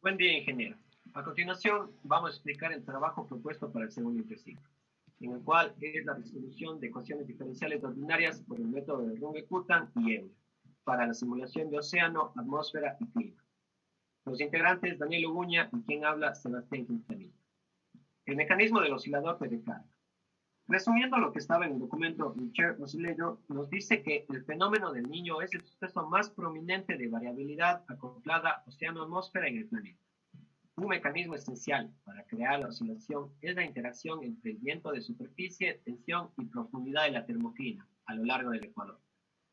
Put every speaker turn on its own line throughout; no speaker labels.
Buen día, ingeniero. A continuación, vamos a explicar el trabajo propuesto para el segundo ejercicio, en el cual es la resolución de ecuaciones diferenciales ordinarias por el método de Runge-Kutta y Euler, para la simulación de océano, atmósfera y clima. Los integrantes, Daniel Uguña y quien habla, Sebastián Quintanilla. El mecanismo del oscilador de descarga. Resumiendo lo que estaba en el documento Michel Oscillator, nos dice que el fenómeno del Niño es el suceso más prominente de variabilidad acoplada océano-atmósfera en el planeta. Un mecanismo esencial para crear la oscilación es la interacción entre el viento de superficie, tensión y profundidad de la termoclina a lo largo del ecuador.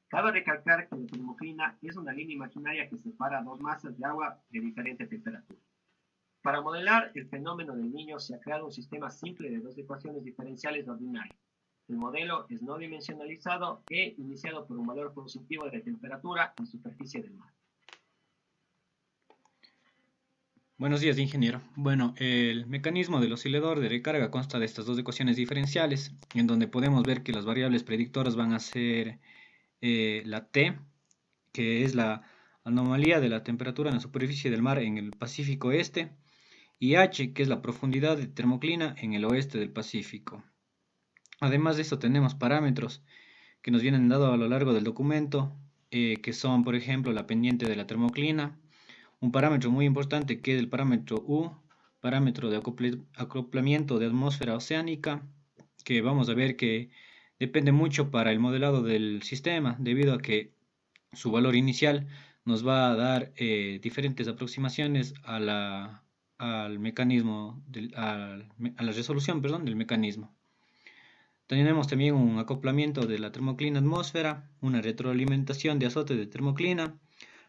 Cabe recalcar que la termoclina es una línea imaginaria que separa dos masas de agua de diferente temperatura. Para modelar el fenómeno del Niño se ha creado un sistema simple de dos ecuaciones diferenciales ordinarias. El modelo es no dimensionalizado e iniciado por un valor positivo de temperatura en superficie del mar.
Buenos días, ingeniero. Bueno, el mecanismo del oscilador de recarga consta de estas dos ecuaciones diferenciales, en donde podemos ver que las variables predictoras van a ser la T, que es la anomalía de la temperatura en la superficie del mar en el Pacífico Este, y H, que es la profundidad de termoclina en el oeste del Pacífico. Además de esto tenemos parámetros que nos vienen dados a lo largo del documento, que son, por ejemplo, la pendiente de la termoclina, un parámetro muy importante que es el parámetro U, parámetro de acoplamiento de atmósfera oceánica, que vamos a ver que depende mucho para el modelado del sistema, debido a que su valor inicial nos va a dar diferentes aproximaciones al mecanismo, a la resolución, perdón, del mecanismo. Tenemos también un acoplamiento de la termoclina atmósfera, una retroalimentación de azote de termoclina,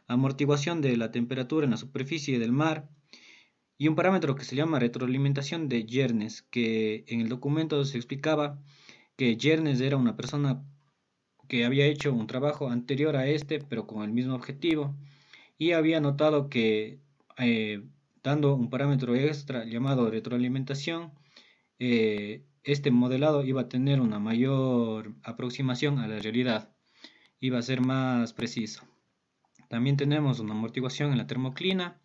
amortiguación de la temperatura en la superficie del mar y un parámetro que se llama retroalimentación de Yernes, que en el documento se explicaba que Yernes era una persona que había hecho un trabajo anterior a este, pero con el mismo objetivo, y había notado que dando un parámetro extra llamado retroalimentación, este modelado iba a tener una mayor aproximación a la realidad, iba a ser más preciso. También tenemos una amortiguación en la termoclina,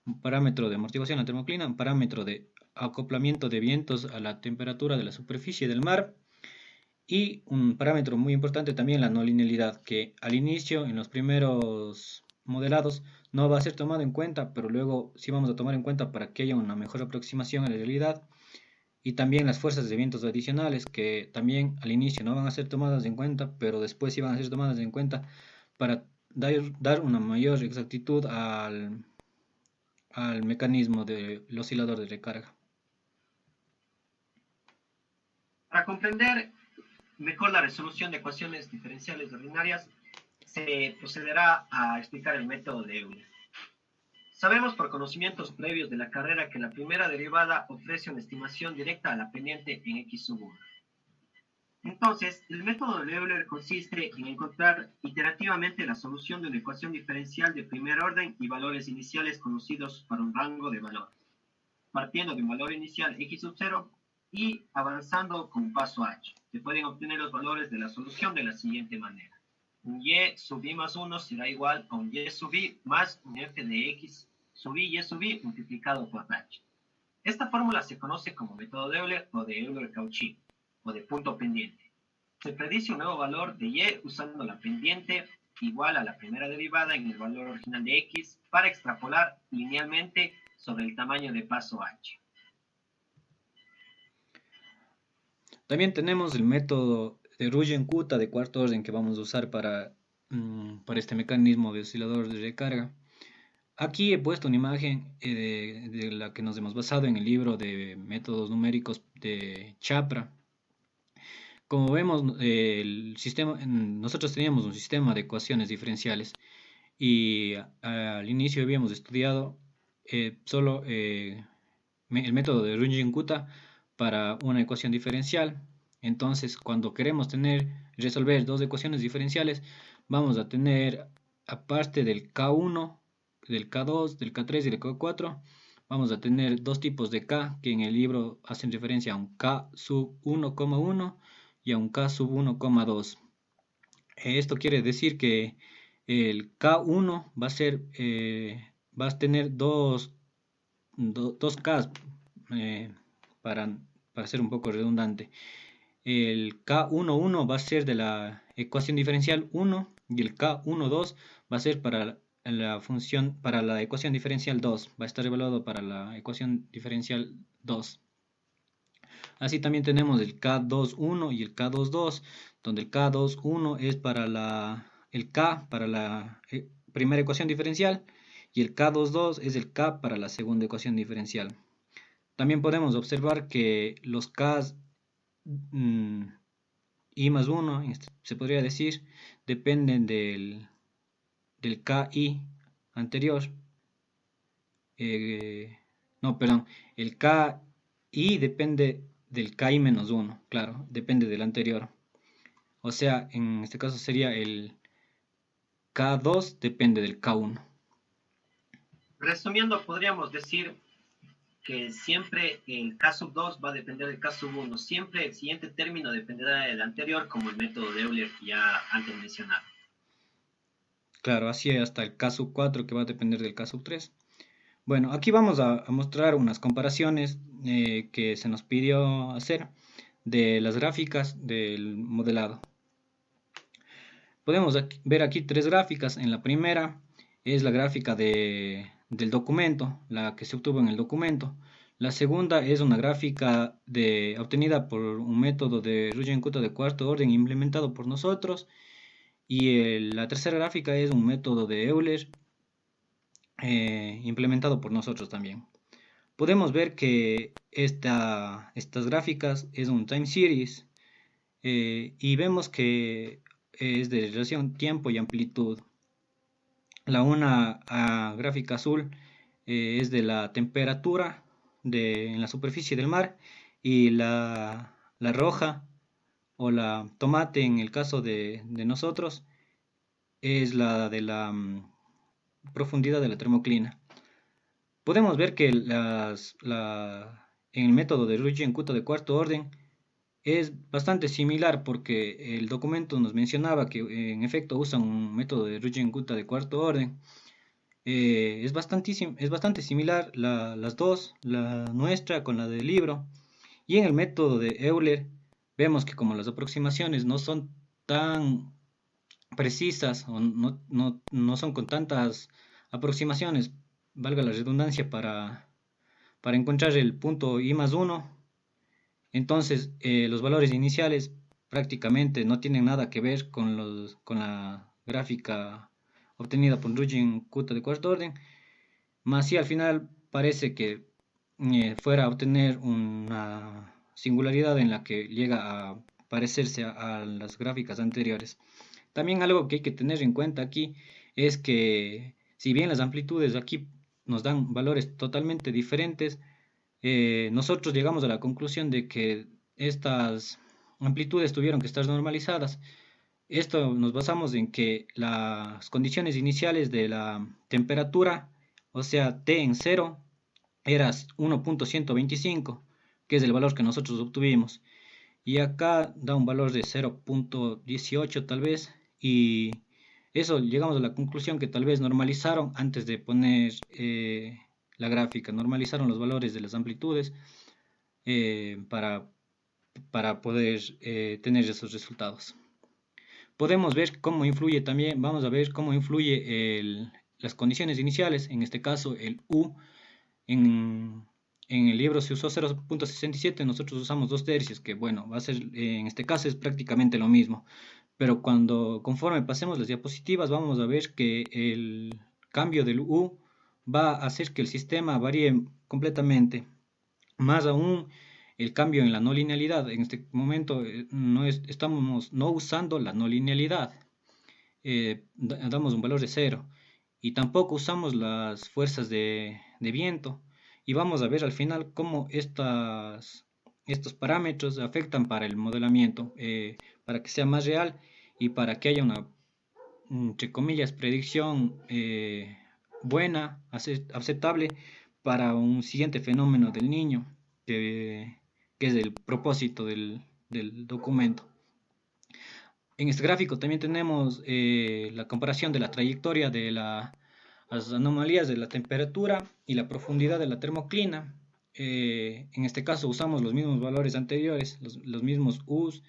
un parámetro de amortiguación en la termoclina, un parámetro de acoplamiento de vientos a la temperatura de la superficie del mar y un parámetro muy importante también la no linealidad, que al inicio en los primeros modelados no va a ser tomado en cuenta, pero luego sí vamos a tomar en cuenta para que haya una mejor aproximación a la realidad. Y también las fuerzas de vientos adicionales, que también al inicio no van a ser tomadas en cuenta, pero después sí van a ser tomadas en cuenta para dar una mayor exactitud al mecanismo del oscilador de recarga.
Para comprender mejor la resolución de ecuaciones diferenciales ordinarias, se procederá a explicar el método de Euler. Sabemos por conocimientos previos de la carrera que la primera derivada ofrece una estimación directa a la pendiente en x sub 1. Entonces, el método de Euler consiste en encontrar iterativamente la solución de una ecuación diferencial de primer orden y valores iniciales conocidos para un rango de valores, partiendo de un valor inicial x sub 0 y avanzando con un paso h. Se pueden obtener los valores de la solución de la siguiente manera. Un y sub i más 1 será igual a un y sub i más un f de x sub i y sub i multiplicado por h. Esta fórmula se conoce como método de Euler o de Euler-Cauchy o de punto pendiente. Se predice un nuevo valor de y usando la pendiente igual a la primera derivada en el valor original de x para extrapolar linealmente sobre el tamaño de paso h.
También tenemos el método de Runge-Kutta de cuarto orden que vamos a usar para este mecanismo de oscilador de recarga. Aquí he puesto una imagen de la que nos hemos basado en el libro de métodos numéricos de Chapra. Como vemos, nosotros teníamos un sistema de ecuaciones diferenciales y al inicio habíamos estudiado solo el método de Runge-Kutta para una ecuación diferencial. Entonces, cuando queremos resolver dos ecuaciones diferenciales, vamos a tener, aparte del K1, del K2, del K3 y del K4, vamos a tener dos tipos de K que en el libro hacen referencia a un K sub 1,1 y a un K sub 1,2. Esto quiere decir que el K1 va a ser vas a tener dos Ks, eh, para, para ser un poco redundante. El K11 va a ser de la ecuación diferencial 1 y el K12 va a ser para la función, para la ecuación diferencial 2. Va a estar evaluado para la ecuación diferencial 2. Así también tenemos el K21 y el K22, donde el K21 es para el K para la primera ecuación diferencial y el K22 es el K para la segunda ecuación diferencial. También podemos observar que los Ks mm, I más 1, se podría decir, dependen del KI anterior. No, perdón, el KI depende del KI menos 1, claro, depende del anterior. O sea, en este caso sería el K2 depende del K1.
Resumiendo, podríamos decir que siempre el K sub 2 va a depender del K sub 1. Siempre el siguiente término dependerá del anterior, como el método de Euler ya antes mencionado.
Claro, así hasta el K sub 4 que va a depender del K sub 3. Bueno, aquí vamos a mostrar unas comparaciones que se nos pidió hacer de las gráficas del modelado. Podemos ver aquí tres gráficas. En la primera es la gráfica del documento, la que se obtuvo en el documento. La segunda es una gráfica obtenida por un método de Runge-Kutta de cuarto orden implementado por nosotros. Y la tercera gráfica es un método de Euler implementado por nosotros también. Podemos ver que estas gráficas es un time series y vemos que es de relación tiempo y amplitud. Una gráfica azul es de la temperatura en la superficie del mar y la roja o la tomate en el caso de nosotros es la de la profundidad de la termoclina. Podemos ver que en el método de Runge-Kutta de cuarto orden es bastante similar porque el documento nos mencionaba que en efecto usan un método de Runge-Kutta de cuarto orden. Es bastante similar las dos, la nuestra con la del libro. Y en el método de Euler vemos que como las aproximaciones no son tan precisas o no son con tantas aproximaciones, valga la redundancia, para encontrar el punto I más 1, entonces los valores iniciales prácticamente no tienen nada que ver con la gráfica obtenida por Runge-Kutta de cuarto orden, más si al final parece que fuera a obtener una singularidad en la que llega a parecerse a las gráficas anteriores. También algo que hay que tener en cuenta aquí es que si bien las amplitudes aquí nos dan valores totalmente diferentes, nosotros llegamos a la conclusión de que estas amplitudes tuvieron que estar normalizadas. Esto nos basamos en que las condiciones iniciales de la temperatura, o sea, T en cero, era 1.125, que es el valor que nosotros obtuvimos. Y acá da un valor de 0.18 tal vez, y eso llegamos a la conclusión que tal vez normalizaron antes de poner la gráfica, normalizaron los valores de las amplitudes eh, para, para poder tener esos resultados. Podemos ver cómo influye también, vamos a ver cómo influye las condiciones iniciales, en este caso el U, en el libro se usó 0.67, nosotros usamos 2 tercios, que bueno, va a ser, en este caso es prácticamente lo mismo, pero conforme pasemos las diapositivas vamos a ver que el cambio del U va a hacer que el sistema varíe completamente. Más aún, el cambio en la no linealidad. En este momento estamos no usando la no linealidad. Damos un valor de 0. Y tampoco usamos las fuerzas de viento. Y vamos a ver al final cómo estos parámetros afectan para el modelamiento, para que sea más real y para que haya una, entre comillas, predicción buena, aceptable para un siguiente fenómeno del niño, que es el propósito del documento. En este gráfico también tenemos la comparación de la trayectoria de la las anomalías de la temperatura y la profundidad de la termoclina. En este caso usamos los mismos valores anteriores, los mismos U's,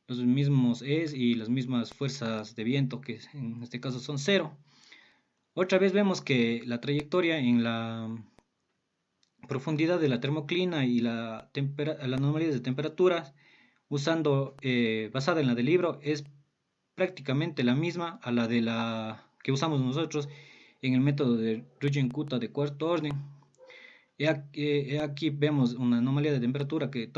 los mismos E's y las mismas fuerzas de viento, que en este caso son cero. Otra vez vemos que la trayectoria en la profundidad de la termoclina y la anomalía de temperaturas, usando basada en la del libro, es prácticamente la misma a la de la que usamos nosotros en el método de Röntgen-Kutta de cuarto orden. Aquí vemos una anomalía de temperatura que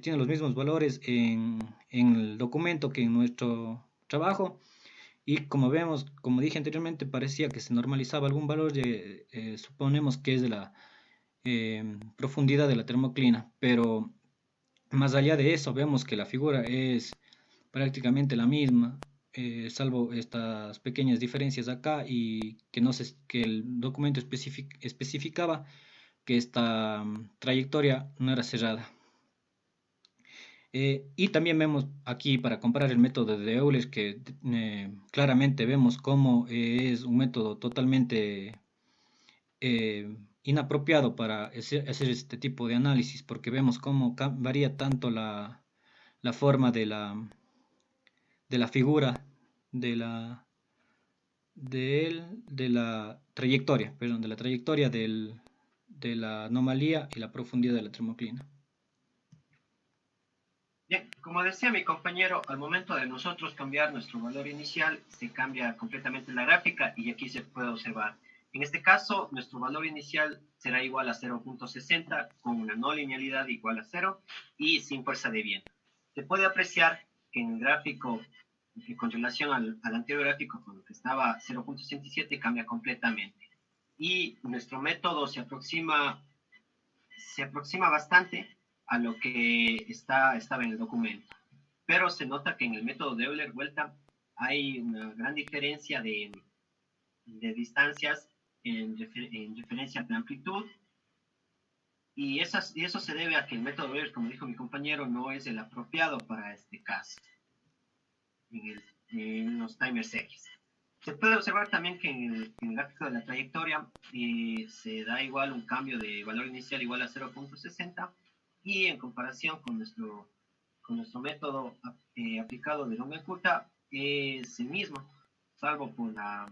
tiene los mismos valores en el documento que en nuestro trabajo. Y como vemos, como dije anteriormente, parecía que se normalizaba algún valor, suponemos que es de la profundidad de la termoclina, pero más allá de eso vemos que la figura es prácticamente la misma, salvo estas pequeñas diferencias acá y que, no se, que el documento especificaba que esta trayectoria no era cerrada. Y también vemos aquí, para comparar el método de Euler, que claramente vemos cómo es un método totalmente inapropiado para hacer este tipo de análisis, porque vemos cómo varía tanto la forma de la figura de de la trayectoria, perdón, de la trayectoria de la anomalía y la profundidad de la termoclina.
Bien, como decía mi compañero, al momento de nosotros cambiar nuestro valor inicial, se cambia completamente la gráfica y aquí se puede observar. En este caso, nuestro valor inicial será igual a 0.60 con una no linealidad igual a 0 y sin fuerza de viento. Se puede apreciar que en el gráfico, que con relación al anterior gráfico con el que estaba 0.67, cambia completamente. Y nuestro método se aproxima bastante a lo que estaba en el documento. Pero se nota que en el método de Euler-Vuelta hay una gran diferencia de distancias en referencia a amplitud, y eso se debe a que el método de Euler, como dijo mi compañero, no es el apropiado para este caso, en los timers X. Se puede observar también que en el gráfico de la trayectoria se da igual un cambio de valor inicial igual a 0.60, y en comparación con nuestro método aplicado de Röntgen-Kutta es el mismo, salvo por la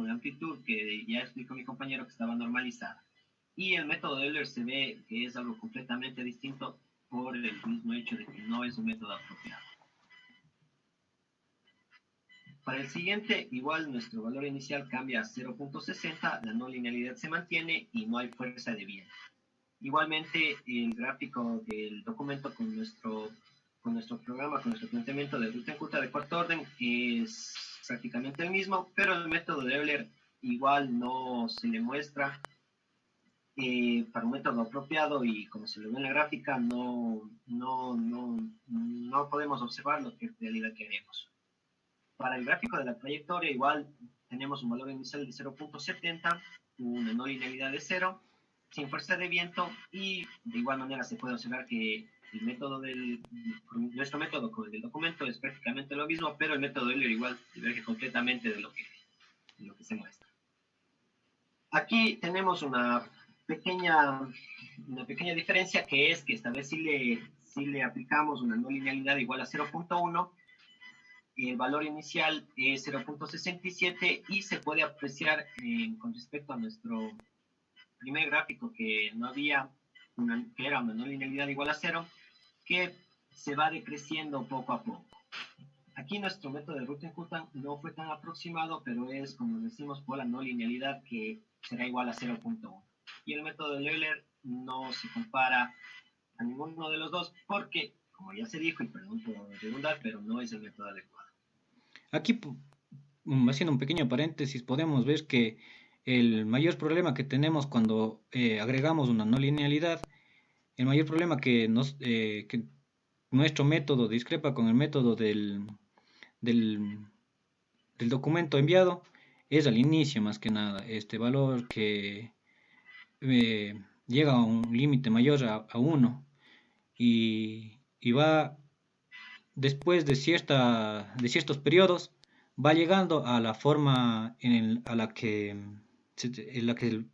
amplitud que ya explicó mi compañero que estaba normalizada. Y el método de Euler se ve que es algo completamente distinto por el mismo hecho de que no es un método apropiado. Para el siguiente, igual nuestro valor inicial cambia a 0.60, la no linealidad se mantiene y no hay fuerza de viento. Igualmente, el gráfico del documento con nuestro programa, con nuestro planteamiento de Röntgen-Kutta de cuarto orden es prácticamente el mismo, pero el método de Euler igual no se le muestra para un método apropiado, y como se lo ve en la gráfica no podemos observar lo que en realidad queremos. Para el gráfico de la trayectoria igual tenemos un valor inicial de 0.70, una no linealidad de 0, sin fuerza de viento, y de igual manera se puede observar que nuestro método con el del documento es prácticamente lo mismo, pero el método de Euler igual diverge completamente de lo que se muestra. Aquí tenemos una pequeña diferencia, que es que esta vez si le aplicamos una no linealidad igual a 0.1, el valor inicial es 0.67 y se puede apreciar con respecto a nuestro primer gráfico que no había que era una no linealidad igual a 0, que se va decreciendo poco a poco. Aquí nuestro método de Röntgen-Kutta no fue tan aproximado, pero es, como decimos, por la no linealidad, que será igual a 0.1. Y el método de Euler no se compara a ninguno de los dos porque, como ya se dijo, y perdón por redundar, pero no es el método adecuado.
Aquí, haciendo un pequeño paréntesis, podemos ver que el mayor problema que tenemos cuando agregamos una no linealidad, el mayor problema que nuestro método discrepa con el método del documento enviado es al inicio, más que nada, este valor que llega a un límite mayor a 1 y va después de ciertos periodos, va llegando a la forma a la que en la que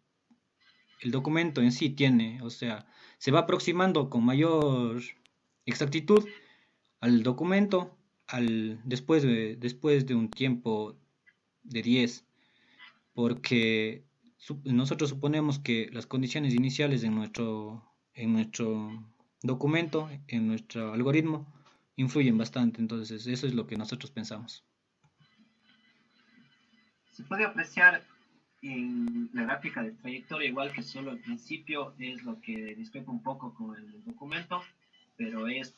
el documento en sí tiene, o sea, se va aproximando con mayor exactitud al documento después de un tiempo de 10, porque nosotros suponemos que las condiciones iniciales en nuestro documento, en nuestro algoritmo, influyen bastante. Entonces eso es lo que nosotros pensamos.
Se puede apreciar en la gráfica de trayectoria, igual que solo al principio es lo que discrepa un poco con el documento, pero es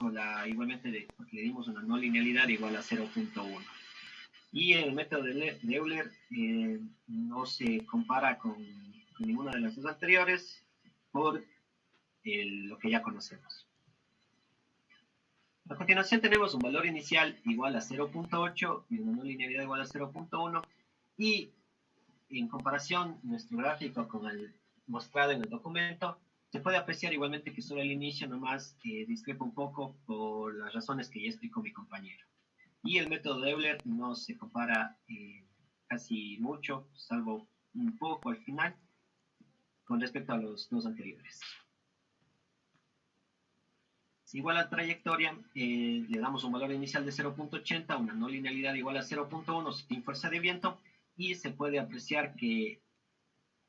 igualmente porque le dimos una no linealidad igual a 0.1. Y el método de Euler no se compara con ninguna de las dos anteriores por lo que ya conocemos. A continuación tenemos un valor inicial igual a 0.8 y una no linealidad igual a 0.1, y en comparación nuestro gráfico con el mostrado en el documento, se puede apreciar igualmente que solo el inicio nomás discrepa un poco por las razones que ya explicó mi compañero. Y el método de Euler no se compara casi mucho, salvo un poco al final, con respecto a los dos anteriores. Si igual a trayectoria, le damos un valor inicial de 0.80, una no linealidad igual a 0.1 sin fuerza de viento, y se puede apreciar que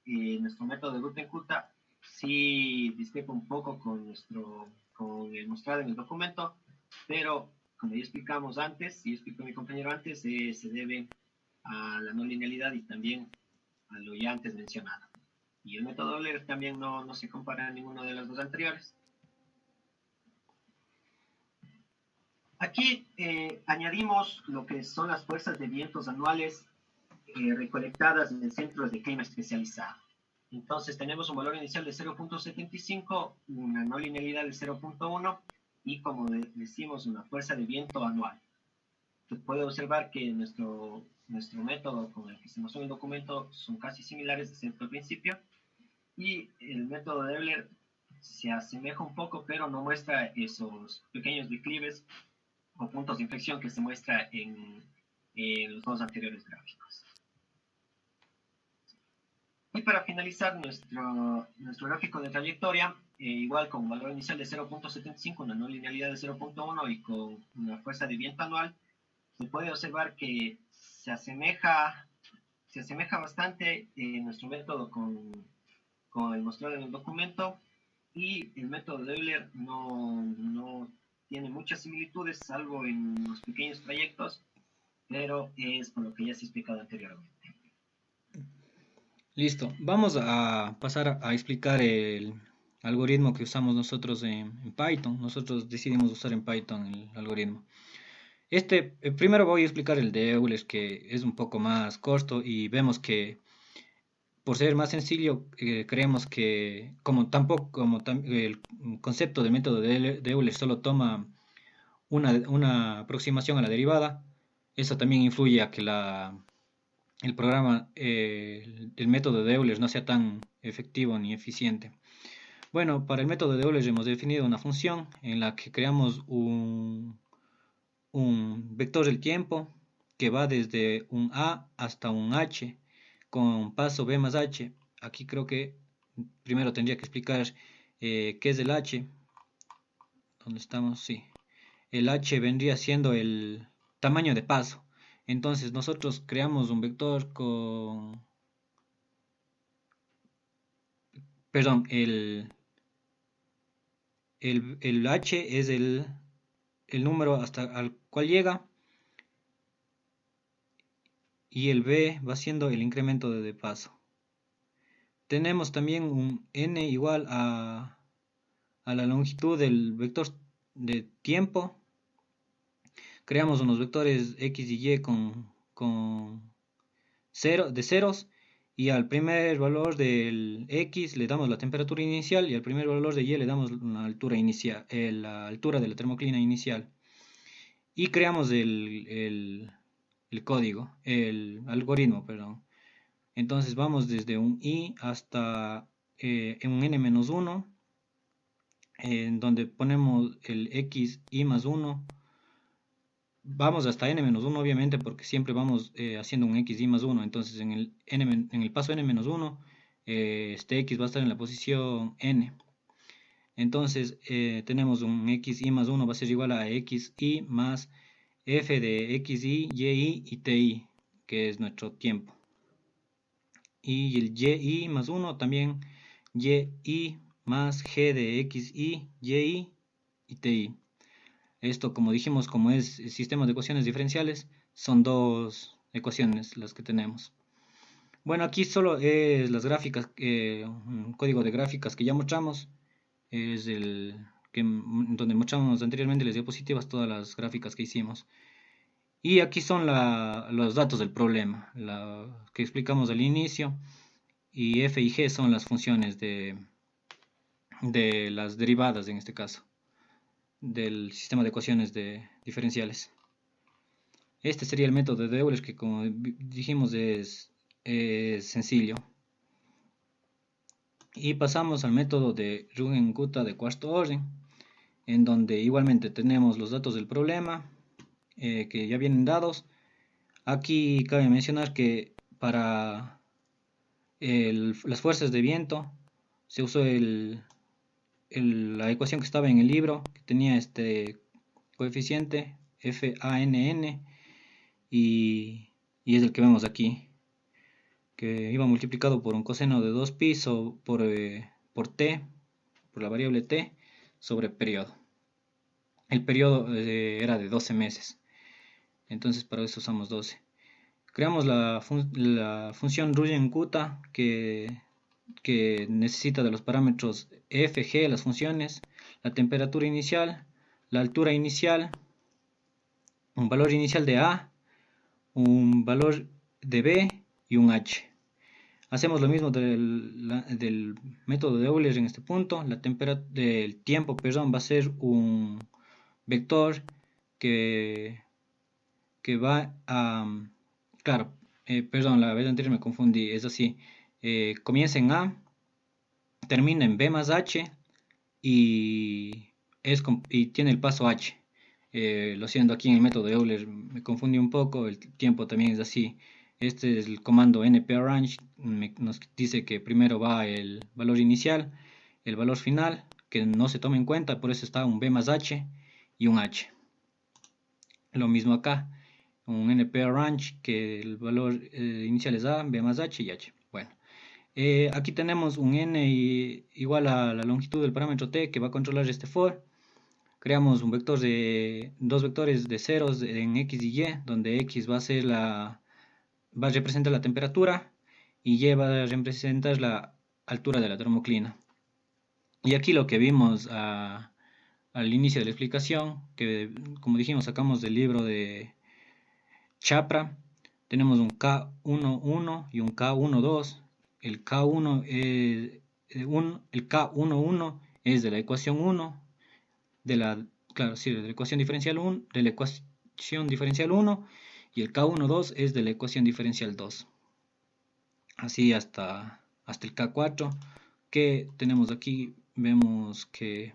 nuestro método de Ruta sí discrepa un poco con el mostrado en el documento, pero como ya explicamos antes, y explicó mi compañero antes, se debe a la no linealidad y también a lo ya antes mencionado. Y el método Euler también no se compara a ninguno de los dos anteriores. Aquí añadimos lo que son las fuerzas de vientos anuales recolectadas en centros de clima especializado. Entonces tenemos un valor inicial de 0.75, una no linealidad de 0.1 y, como decimos, una fuerza de viento anual. Se puede observar que nuestro método con el que se mostró en el documento son casi similares, excepto al principio, y el método de Euler se asemeja un poco, pero no muestra esos pequeños declives o puntos de inflexión que se muestra en los dos anteriores gráficos. Y para finalizar nuestro gráfico de trayectoria, igual con un valor inicial de 0.75, una no linealidad de 0.1 y con una fuerza de viento anual, se puede observar que se asemeja bastante nuestro método con el mostrado en el documento, y el método de Euler no tiene muchas similitudes, salvo en los pequeños trayectos, pero es por lo que ya se ha explicado anteriormente.
Listo, vamos a pasar a explicar el algoritmo que usamos nosotros en Python. Nosotros decidimos usar en Python el algoritmo. Primero voy a explicar el de Euler, que es un poco más corto, y vemos que por ser más sencillo, creemos que el concepto del método de Euler solo toma una aproximación a la derivada, eso también influye a que el programa, el método de Euler no sea tan efectivo ni eficiente. Bueno, para el método de Euler hemos definido una función en la que creamos un vector del tiempo que va desde un A hasta un H con paso B más H. Aquí creo que primero tendría que explicar qué es el H. ¿Dónde estamos? Sí. El H vendría siendo el tamaño de paso. Entonces nosotros creamos un vector con... Perdón, el H es el número hasta al cual llega, y el B va siendo el incremento de paso. Tenemos también un n igual a la longitud del vector de tiempo. Creamos unos vectores x y y con de ceros, y al primer valor del x le damos la temperatura inicial y al primer valor de y le damos la altura inicial, la altura de la termoclina inicial. Y creamos el código, el algoritmo, perdón. Entonces vamos desde un i hasta un n-1, en donde ponemos el x i más 1 vamos hasta n-1 obviamente porque siempre vamos haciendo un x y más 1, entonces en el paso n-1 este x va a estar en la posición n. Entonces tenemos un x y más 1 va a ser igual a x y más f de x y, y y ti, que es nuestro tiempo. Y el y más 1 también y más g de x y, y ti. Esto, como dijimos, como es sistema de ecuaciones diferenciales, son dos ecuaciones las que tenemos. Bueno, aquí solo es las gráficas, un código de gráficas que ya mostramos, es donde mostramos anteriormente las diapositivas, todas las gráficas que hicimos. Y aquí son los datos del problema, que explicamos al inicio, y f y g son las funciones de las derivadas en este caso, del sistema de ecuaciones diferenciales. Este sería el método de Euler, que como dijimos es sencillo. Y pasamos al método de Runge-Kutta de cuarto orden, en donde igualmente tenemos los datos del problema que ya vienen dados. Aquí cabe mencionar que para las fuerzas de viento se usó la ecuación que estaba en el libro, que tenía este coeficiente FANN, y es el que vemos aquí, que iba multiplicado por un coseno de 2pi por t, por la variable t, sobre periodo. El periodo era de 12 meses, entonces para eso usamos 12. Creamos la función Runge-Kutta que necesita de los parámetros f, g, las funciones, la temperatura inicial, la altura inicial, un valor inicial de a, un valor de b y un h. Hacemos lo mismo del método de Euler en este punto. El tiempo, perdón, va a ser un vector que va a... Claro, perdón, la vez anterior me confundí. Es así. Comienza en A, termina en B más H y tiene el paso H. Lo siento, aquí en el método de Euler me confundí un poco. El tiempo también es así. Este es el comando nparrange, nos dice que primero va el valor inicial, el valor final, que no se toma en cuenta, por eso está un b más h y un h. Lo mismo acá, un nparrange, que el valor inicial es a, b más h y h. Bueno, aquí tenemos un n igual a la longitud del parámetro t que va a controlar este for. Creamos un vector dos vectores de ceros en x y y, donde x va a representar la temperatura y y va a representar la altura de la termoclina. Y aquí lo que vimos al inicio de la explicación, que como dijimos sacamos del libro de Chapra, tenemos un K11 y un K12. El K1 el K11 es de la ecuación 1, claro, sí, de la ecuación diferencial 1, de la ecuación diferencial 1, y el K12 es de la ecuación diferencial 2. Así hasta el K4, que tenemos aquí. Vemos que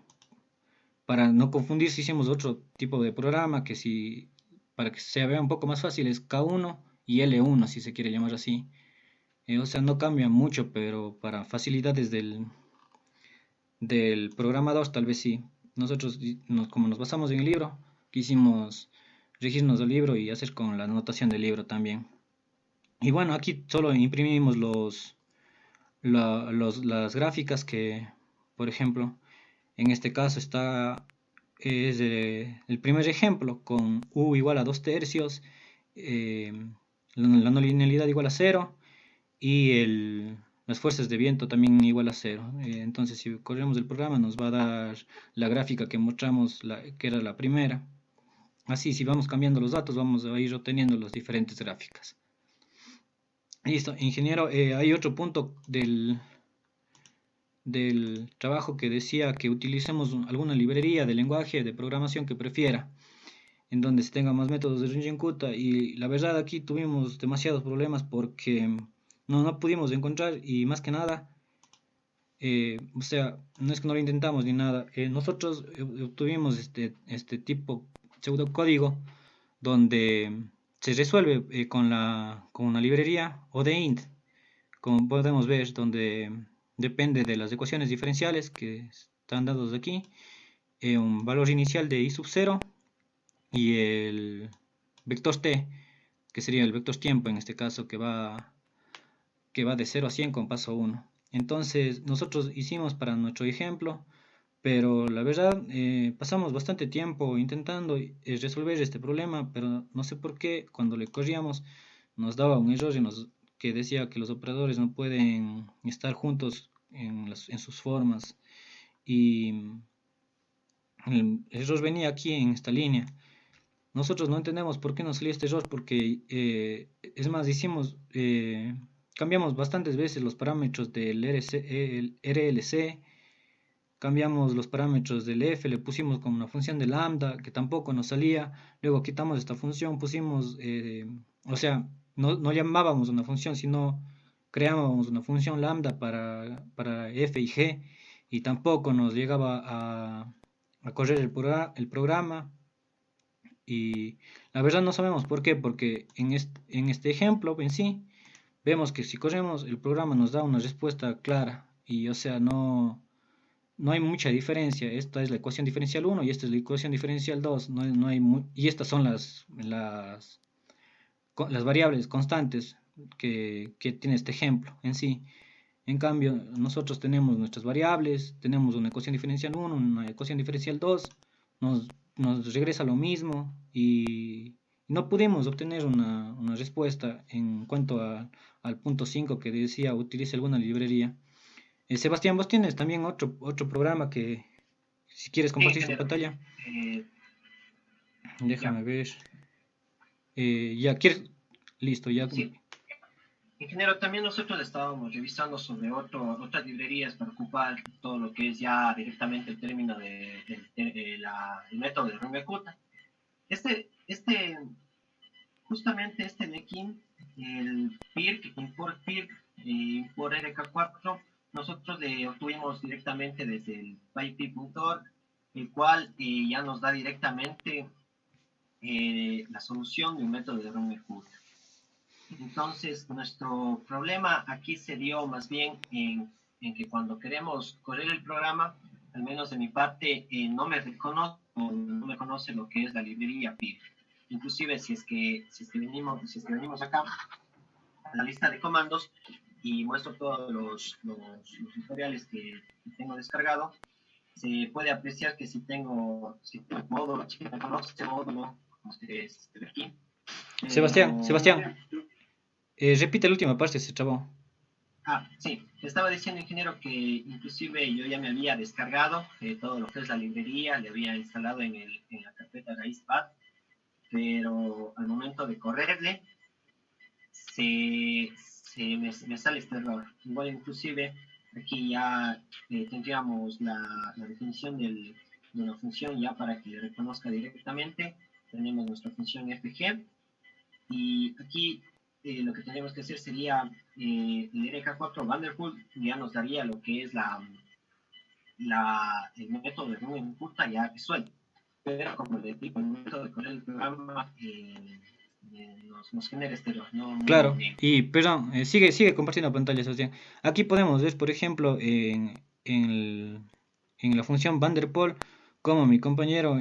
para no confundirse hicimos otro tipo de programa que para que se vea un poco más fácil es K1 y L1 si se quiere llamar así. O sea, no cambia mucho, pero para facilidades del programador tal vez sí. Nosotros, como nos basamos en el libro, quisimos regirnos del libro y hacer con la anotación del libro también. Y bueno, aquí solo imprimimos las gráficas que, por ejemplo, en este caso es el primer ejemplo con u igual a 2 tercios, la no linealidad igual a 0 y las fuerzas de viento también igual a 0. Entonces si corremos el programa nos va a dar la gráfica que mostramos, que era la primera. Así, si vamos cambiando los datos vamos a ir obteniendo las diferentes gráficas. Listo, ingeniero, hay otro punto del trabajo que decía que utilicemos alguna librería de lenguaje de programación que prefiera, en donde se tenga más métodos de Runge-Kutta, y la verdad aquí tuvimos demasiados problemas porque no pudimos encontrar, y más que nada, o sea, no es que no lo intentamos ni nada, nosotros obtuvimos este tipo pseudocódigo donde se resuelve con una librería ODEINT, como podemos ver, donde depende de las ecuaciones diferenciales que están dados aquí, un valor inicial de i sub 0 y el vector t, que sería el vector tiempo en este caso, que va de 0 a 100 con paso 1. Entonces nosotros hicimos para nuestro ejemplo, pero la verdad pasamos bastante tiempo intentando resolver este problema, pero no sé por qué cuando le corríamos nos daba un error que decía que los operadores no pueden estar juntos en sus formas, y el error venía aquí en esta línea. Nosotros no entendemos por qué nos salió este error, porque es más, cambiamos bastantes veces los parámetros del el RLC, cambiamos los parámetros del f, le pusimos como una función de lambda que tampoco nos salía, luego quitamos esta función, pusimos, o sea, no llamábamos una función, sino creábamos una función lambda para f y g, y tampoco nos llegaba a correr el programa. Y la verdad no sabemos por qué, porque en este ejemplo en sí, vemos que si corremos el programa nos da una respuesta clara, y o sea, no hay mucha diferencia. Esta es la ecuación diferencial uno y esta es la ecuación diferencial 2. No hay y estas son las variables constantes que tiene este ejemplo en sí. En cambio, nosotros tenemos nuestras variables, tenemos una ecuación diferencial uno, una ecuación diferencial 2, nos, nos regresa lo mismo, y no pudimos obtener una respuesta en cuanto al punto 5 que decía utilice alguna librería. Sebastián, vos tienes también otro programa que, si quieres
Sí,
compartir tu
ingeniero.
pantalla,
Eh, ya,
déjame ver. Ya, ¿quieres? Listo, ya.
sí. Ingeniero, también nosotros estábamos revisando sobre otras librerías para ocupar todo lo que es ya directamente el término del método de Runge-Kutta. Justamente este Nekin, el PIRC, import PIRC, import RK4, nosotros le obtuvimos directamente desde el pypip.org, el cual ya nos da directamente la solución de un método de Runge-Kutta. Entonces, nuestro problema aquí se dio más bien en que cuando queremos correr el programa, al menos de mi parte, no me conoce lo que es la librería PIR. Inclusive, si es que venimos acá a la lista de comandos y muestro todos los tutoriales que tengo descargado, se puede apreciar que si tengo módulo, si me conoce este módulo, como se ve aquí,
Sebastián,
pero
repite la última parte, se trabó.
Sí, estaba diciendo, ingeniero, que inclusive yo ya me había descargado todo lo que es la librería, le había instalado en la carpeta raíz.bat, pero al momento de correrle, me sale este error. Igual, inclusive, aquí ya tendríamos la definición de una función ya para que le reconozca directamente. Tenemos nuestra función fg, y aquí lo que tendríamos que hacer sería el RK4 Vanderpool ya nos daría lo que es el método de Runge Kutta ya resuelto. Pero como le digo, el método de correr el programa nos genera este error.
Claro, y perdón, sigue compartiendo pantalla, Sebastián. Aquí podemos ver, por ejemplo, en la función Vanderpool, como mi compañero,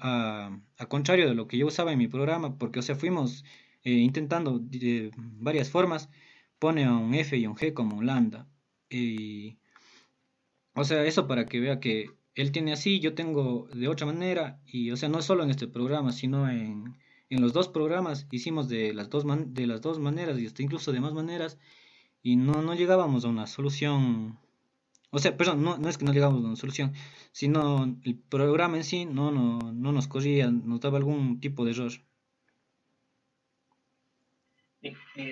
a contrario de lo que yo usaba en mi programa, porque, o sea, fuimos intentando varias formas, pone a un f y un g como un lambda. Y, o sea, eso para que vea que él tiene así, yo tengo de otra manera, y, o sea, no solo en este programa, sino en los dos programas hicimos de las dos maneras y hasta incluso de más maneras, y no llegábamos a una solución. O sea, perdón, no es que no llegábamos a una solución, sino el programa en sí no nos corría, nos daba algún tipo de error.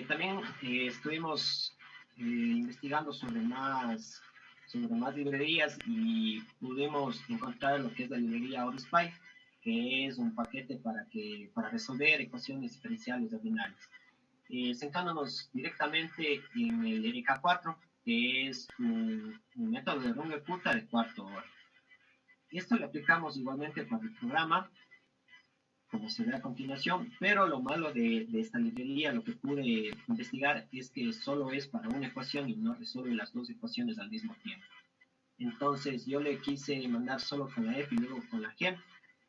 También estuvimos investigando sobre más librerías y pudimos encontrar lo que es la librería ORSPY, que es un paquete para resolver ecuaciones diferenciales ordinarias. Centrándonos directamente en el RK4, que es un método de Runge-Kutta de cuarto orden. Esto lo aplicamos igualmente para el programa como se ve a continuación, pero lo malo de esta librería, lo que pude investigar, es que solo es para una ecuación y no resuelve las dos ecuaciones al mismo tiempo. Entonces yo le quise mandar solo con la F y luego con la G,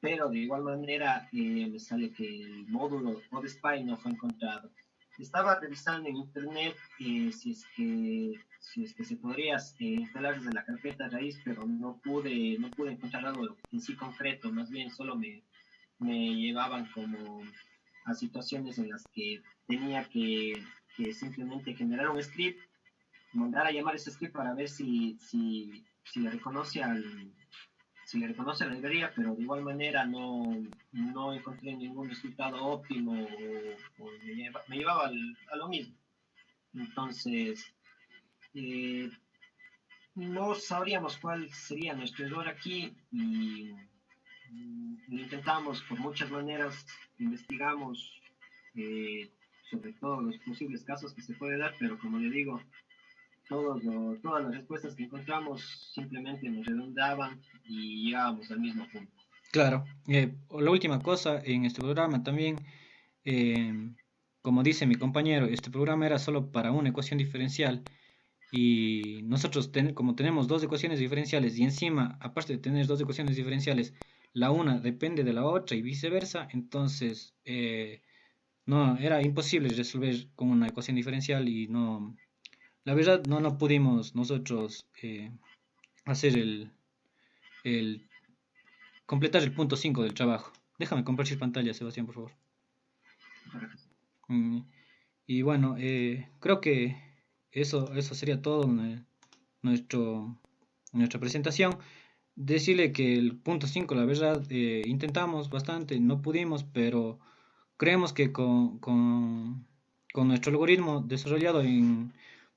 pero de igual manera me sale que el módulo ODSPY no fue encontrado. Estaba revisando en internet si es que se podría instalar desde la carpeta raíz, pero no pude encontrar algo en sí concreto, más bien solo me llevaban como a situaciones en las que tenía que simplemente generar un script, mandar a llamar ese script para ver si le reconoce si le reconoce la librería, pero de igual manera no encontré ningún resultado óptimo o me llevaba a lo mismo. Entonces, eh, no sabríamos cuál sería nuestro error aquí y lo intentamos por muchas maneras, investigamos sobre todos los posibles casos que se puede dar, pero como le digo, todas las respuestas que encontramos simplemente nos redundaban y llegábamos al mismo punto.
Claro. La última cosa en este programa también, eh, como dice mi compañero, este programa era solo para una ecuación diferencial y nosotros como tenemos dos ecuaciones diferenciales y encima, aparte de tener dos ecuaciones diferenciales, la una depende de la otra y viceversa, entonces no, era imposible resolver con una ecuación diferencial y no, la verdad no pudimos nosotros hacer el completar el punto 5 del trabajo. Déjame compartir pantalla, Sebastián, por favor. Mm, Y bueno, creo que eso sería todo nuestro, nuestra presentación. Decirle que el punto 5 la verdad, intentamos bastante, no pudimos, pero creemos que con nuestro algoritmo desarrollado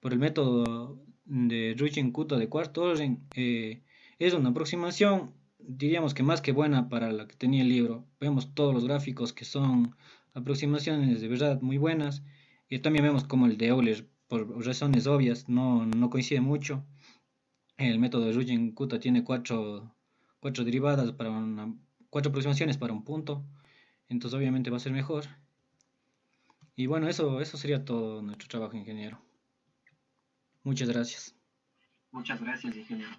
por el método de Röntgen-Kuta de cuarto orden, es una aproximación, diríamos que más que buena para la que tenía el libro. Vemos todos los gráficos que son aproximaciones de verdad muy buenas, y también vemos como el de Euler, por razones obvias, no coincide mucho. El método de Röntgen-Kuta tiene cuatro derivadas cuatro aproximaciones para un punto, entonces obviamente va a ser mejor. Y bueno, eso sería todo nuestro trabajo, ingeniero. Muchas gracias.
Muchas gracias, ingeniero.